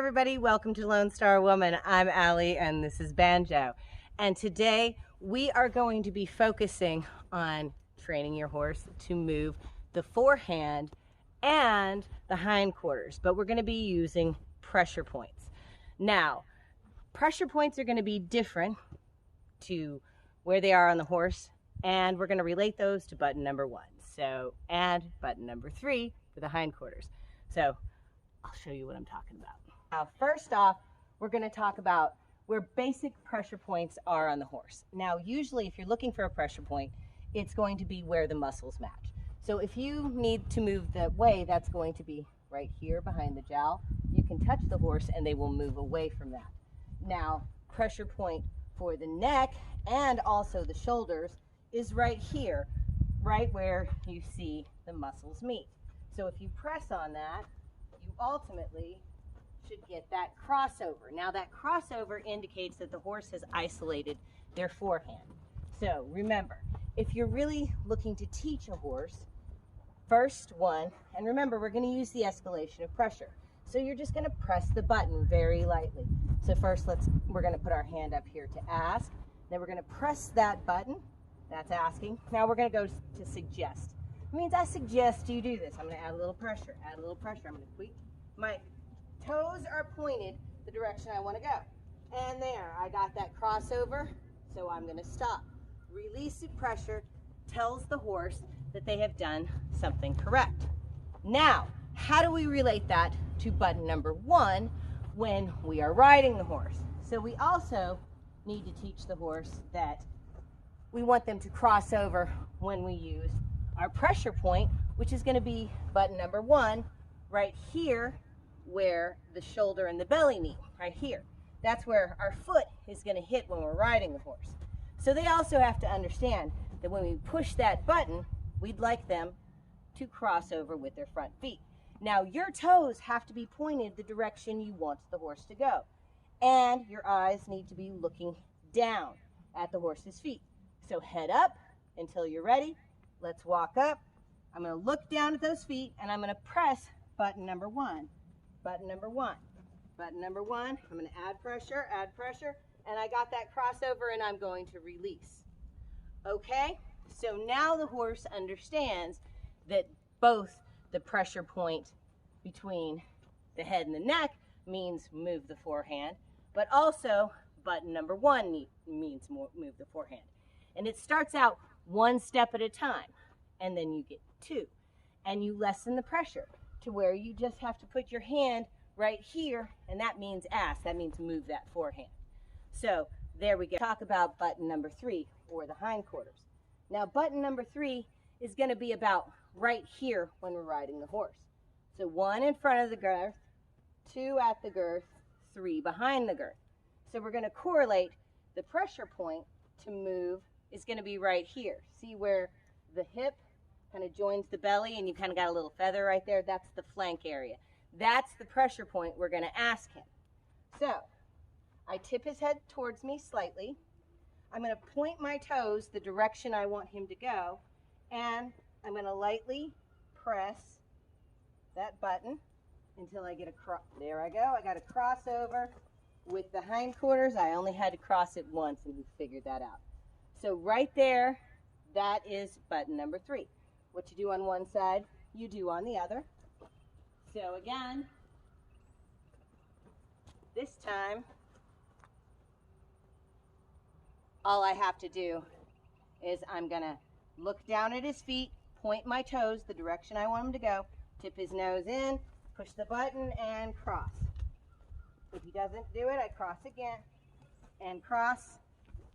everybody, welcome to Lone Star Woman. I'm Allie and this is Banjo. And today we are going to be focusing on training your horse to move the forehand and the hindquarters, but we're going to be using pressure points. Now, pressure points are going to be different to where they are on the horse, and we're going to relate those to button number 1. So, and button number 3 for the hindquarters. So, I'll show you what I'm talking about. Now, first off, we're going to talk about where basic pressure points are on the horse. Now, usually if you're looking for a pressure point, it's going to be where the muscles match. So if you need to move that way, that's going to be right here behind the jowl. You can touch the horse and they will move away from that. Now, pressure point for the neck and also the shoulders is right here, right where you see the muscles meet. So if you press on that, you ultimately should get that crossover. Now that crossover indicates that the horse has isolated their forehand. So remember, if you're really looking to teach a horse, first one, and remember we're going to use the escalation of pressure. So you're just going to press the button very lightly. So first we're going to put our hand up here to ask, then we're going to press that button, that's asking. Now we're going to go to suggest. It means I suggest you do this. I'm going to add a little pressure, I'm going to tweak. My toes are pointed the direction I want to go. And there, I got that crossover, so I'm going to stop. Release of pressure tells the horse that they have done something correct. Now, how do we relate that to button number 1 when we are riding the horse? So we also need to teach the horse that we want them to cross over when we use our pressure point, which is going to be button number 1 right here where the shoulder and the belly meet, right here. That's where our foot is going to hit when we're riding the horse. So they also have to understand that when we push that button, we'd like them to cross over with their front feet. Now your toes have to be pointed the direction you want the horse to go. And your eyes need to be looking down at the horse's feet. So head up until you're ready. Let's walk up. I'm going to look down at those feet and I'm going to press button number 1. Button number 1. Button number 1. I'm going to add pressure, and I got that crossover and I'm going to release. Okay? So now the horse understands that both the pressure point between the head and the neck means move the forehand, but also button number 1 means move the forehand. And it starts out 1 step at a time, and then you get 2, and you lessen the pressure to where you just have to put your hand right here, and that means ask, that means move that forehand. So there we go. Talk about button number 3, or the hindquarters. Now button number 3 is going to be about right here when we're riding the horse. So 1 in front of the girth, 2 at the girth, 3 behind the girth. So we're going to correlate the pressure point to move is going to be right here. See where the hip kind of joins the belly and you kind of got a little feather right there? That's the flank area. That's the pressure point we're going to ask him. So I tip his head towards me slightly. I'm going to point my toes the direction I want him to go, and I'm going to lightly press that button until I get there I go. I got a crossover. With the hindquarters, I only had to cross it once and he figured that out. So right there, that is button number 3. What you do on one side, you do on the other. So again, this time, all I have to do is I'm going to look down at his feet, point my toes the direction I want him to go, tip his nose in, push the button, and cross. If he doesn't do it, I cross again, and cross,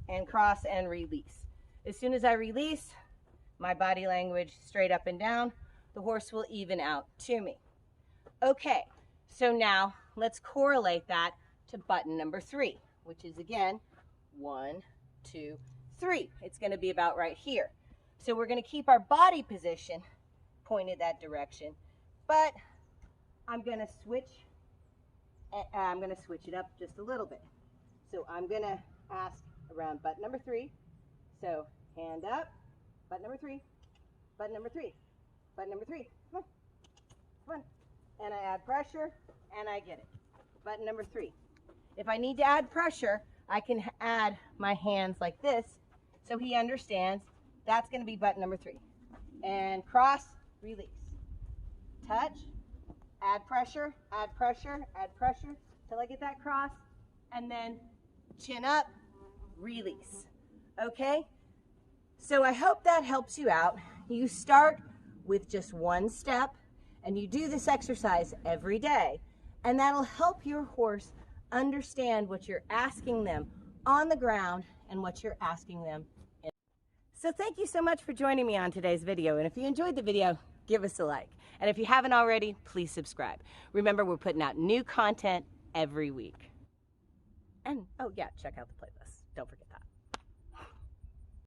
and release. As soon as I release, my body language straight up and down, the horse will even out to me. Okay, so now let's correlate that to button number 3, which is again 1, 2, 3. It's going to be about right here. So we're going to keep our body position pointed that direction, but I'm going to switch it up just a little bit. So I'm going to ask around button number 3. So hand up, button number 3, button number 3, button number 3. Come on, come on. And I add pressure, and I get it. button number 3. If I need to add pressure, I can add my hands like this so he understands that's going to be button number 3. And cross, release. Touch, add pressure, add pressure, add pressure till I get that cross, and then chin up, release. Okay? So I hope that helps you out. You start with just one step and you do this exercise every day, and that'll help your horse understand what you're asking them on the ground and what you're asking them in. So thank you so much for joining me on today's video, and if you enjoyed the video, give us a like. And if you haven't already, please subscribe. Remember, we're putting out new content every week. And oh yeah, check out the playlist. Don't forget.